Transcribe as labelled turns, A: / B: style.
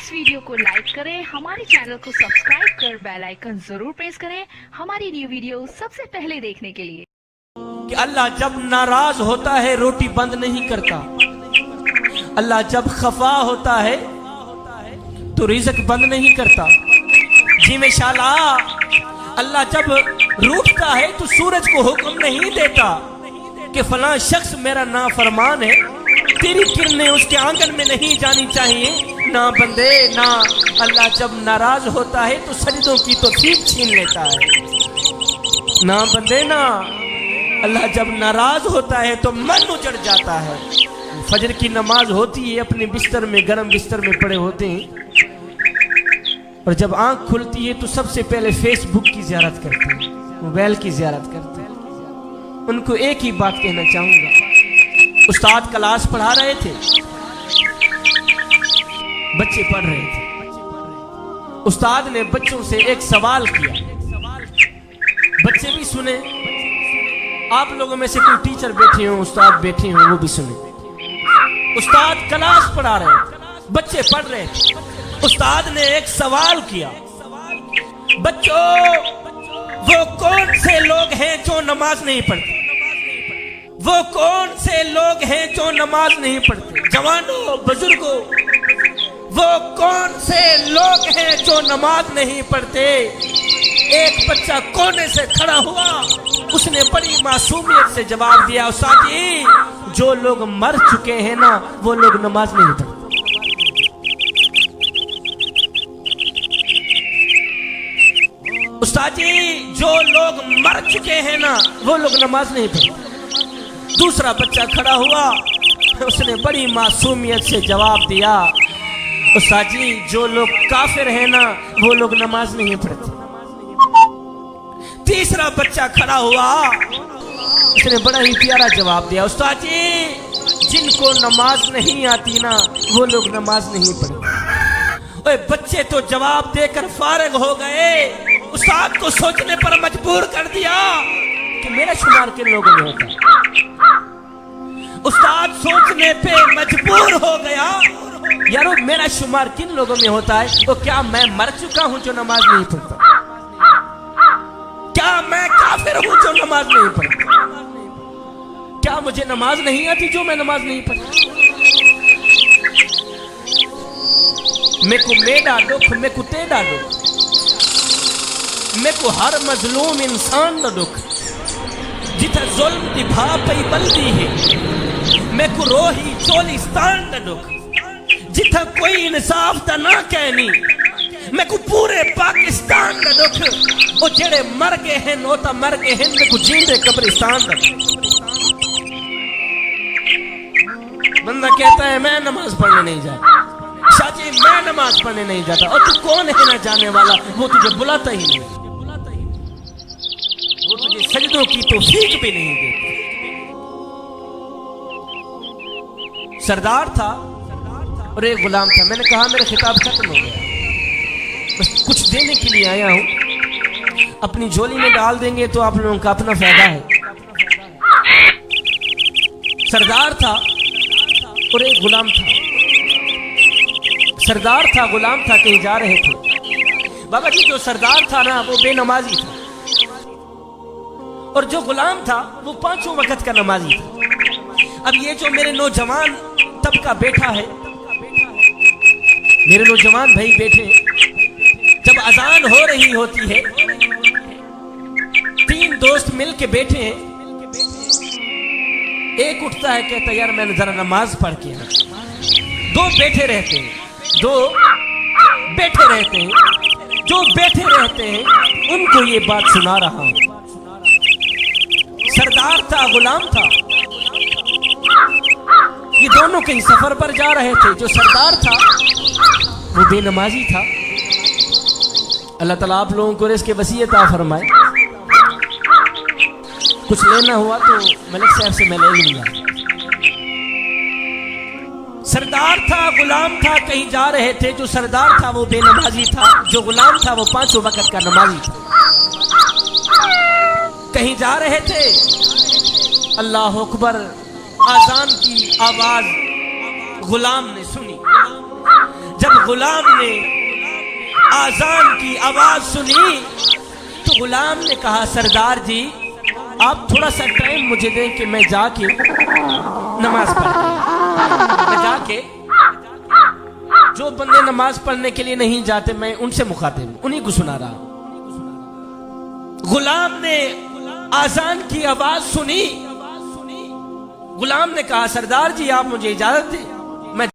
A: इस वीडियो को लाइक करें, हमारे चैनल को सब्सक्राइब कर बेल आइकन जरूर प्रेस करें हमारी न्यू वीडियो सबसे पहले देखने के लिए।
B: कि अल्लाह जब नाराज होता है रोटी बंद नहीं करता, अल्लाह जब खफा होता है तो रिज़्क बंद नहीं करता। जी में शाला अल्लाह जब रूठता है तो सूरज को हुक्म नहीं देता कि फलां शख्स मेरा नाफरमान है, तेरी किरणें उसके आंगन में नहीं जानी चाहिए। ना बंदे ना, अल्लाह जब नाराज होता है तो सजदों की तौफीक छीन लेता है। ना बंदे ना, अल्लाह जब नाराज होता है तो मन उजड़ जाता है। फजर की नमाज होती है, अपने बिस्तर में गर्म बिस्तर में पड़े होते हैं और जब आंख खुलती है तो सबसे पहले फेसबुक की ज़ियारत करते हैं, मोबाइल की ज़ियारत करते हैं। उनको एक ही बात कहना चाहूंगा, उस्ताद क्लास पढ़ा रहे थे, बच्चे पढ़ रहे थे। उस्ताद ने बच्चों से एक सवाल किया, बच्चे भी सुने, आप लोगों में से कोई टीचर बैठे हो, उस्ताद बैठे हो, वो भी सुने। उस्ताद क्लास पढ़ा रहे थे, बच्चे पढ़ रहे थे। उस्ताद ने एक सवाल किया, बच्चों वो कौन से लोग हैं जो नमाज नहीं पढ़ते? वो कौन से लोग हैं जो नमाज नहीं पढ़ते? जवानों बुजुर्गों, वो कौन से लोग हैं जो नमाज नहीं पढ़ते? एक बच्चा कोने से खड़ा हुआ, उसने बड़ी मासूमियत से जवाब दिया, उस्ताद जी जो लोग मर चुके हैं ना वो लोग नमाज नहीं पढ़ते। उस्ताद जी जो लोग मर चुके हैं ना वो लोग नमाज नहीं पढ़ते। दूसरा बच्चा खड़ा हुआ, उसने बड़ी मासूमियत से जवाब दिया, उस्ताद जी जो लोग काफिर हैं ना वो लोग नमाज नहीं पढ़ते। तीसरा बच्चा खड़ा हुआ, उसने बड़ा ही प्यारा जवाब दिया, उस्ताद जी जिनको नमाज नहीं आती ना वो लोग नमाज नहीं पढ़ते। ओए बच्चे तो जवाब देकर फारिग हो गए, उस्ताद को सोचने पर मजबूर कर दिया कि मेरा शुमार किन लोगों में होता है। उस्ताद सोचने पे मजबूर हो गया, यारो मेरा शुमार किन लोगों में होता है? तो क्या मैं मर चुका हूं जो नमाज नहीं पढ़ता? क्या मैं काफिर हूं जो नमाज नहीं पढ़ता? क्या मुझे नमाज नहीं आती जो मैं नमाज नहीं पढ़ता? मैं को मेरा दुख, मैं को तेरा दुख, मैं को हर मजलूम इंसान दा दुख, जिथे जुल्म दी भा पई बल्दी है, मैं को रोही चोलिस्तान दा दुख, जिथे कोई इंसाफ दा ना कहनी, मैं को पूरे पाकिस्तान दा दुख, ओ जेड़े मर गए हैं वो तो मर गए हैं, मैं को जींदे कब्रिस्तान दा। बंदा कहता है मैं नमाज पढ़ने नहीं जाता, शाजी मैं नमाज पढ़ने नहीं जाता, और तू कौन है ना जाने वाला? वो तुझे बुलाता ही नहीं, वो तुझे सजदों की तौफीक भी नहीं देता। सरदार था और एक गुलाम था। मैंने कहा मेरा खिताब खत्म हो गया, बस कुछ देने के लिए आया हूं, अपनी झोली में डाल देंगे तो आप लोगों का अपना फायदा है। सरदार था और एक गुलाम था। सरदार था, गुलाम था, कहीं जा रहे थे। बाबा जी जो सरदार था ना वो बेनमाजी था और जो गुलाम था वो पांचों वक्त का नमाजी था। अब ये जो मेरे नौजवान तबका बैठा है, मेरे नौजवान भाई बैठे, जब अजान हो रही होती है, तीन दोस्त मिल के बैठे हैं, एक उठता है कहता यार मैंने जरा नमाज पढ़ के आना। दो बैठे रहते हैं, दो बैठे रहते हैं, जो बैठे रहते हैं उनको ये बात सुना रहा हूं। सरदार था, गुलाम था, ये दोनों कहीं सफर पर जा रहे थे। जो सरदार था वो बेनमाजी था। अल्लाह ताला आप लोगों को रिज़्क़ वसीयत अता फरमाए। कुछ लेना हुआ तो मलिक साहब से मैं ले लूंगा। सरदार था, गुलाम था, कहीं जा रहे थे। जो सरदार था वो बेनमाजी था, जो गुलाम था वो पांचों वक्त का नमाजी था। कहीं जा रहे थे, अल्लाह अकबर, आजान की आवाज गुलाम ने सुनी। जब गुलाम ने आजान की आवाज सुनी तो गुलाम ने कहा, सरदार जी आप थोड़ा सा टाइम मुझे दें कि मैं जाके नमाज पढ़, मैं जाके, जो बंदे नमाज पढ़ने के लिए नहीं जाते मैं उनसे मुखातिब हूं, उन्हीं को सुना रहा हूं। गुलाम ने आजान की आवाज सुनी, गुलाम ने कहा, सरदार जी आप मुझे इजाजत दें।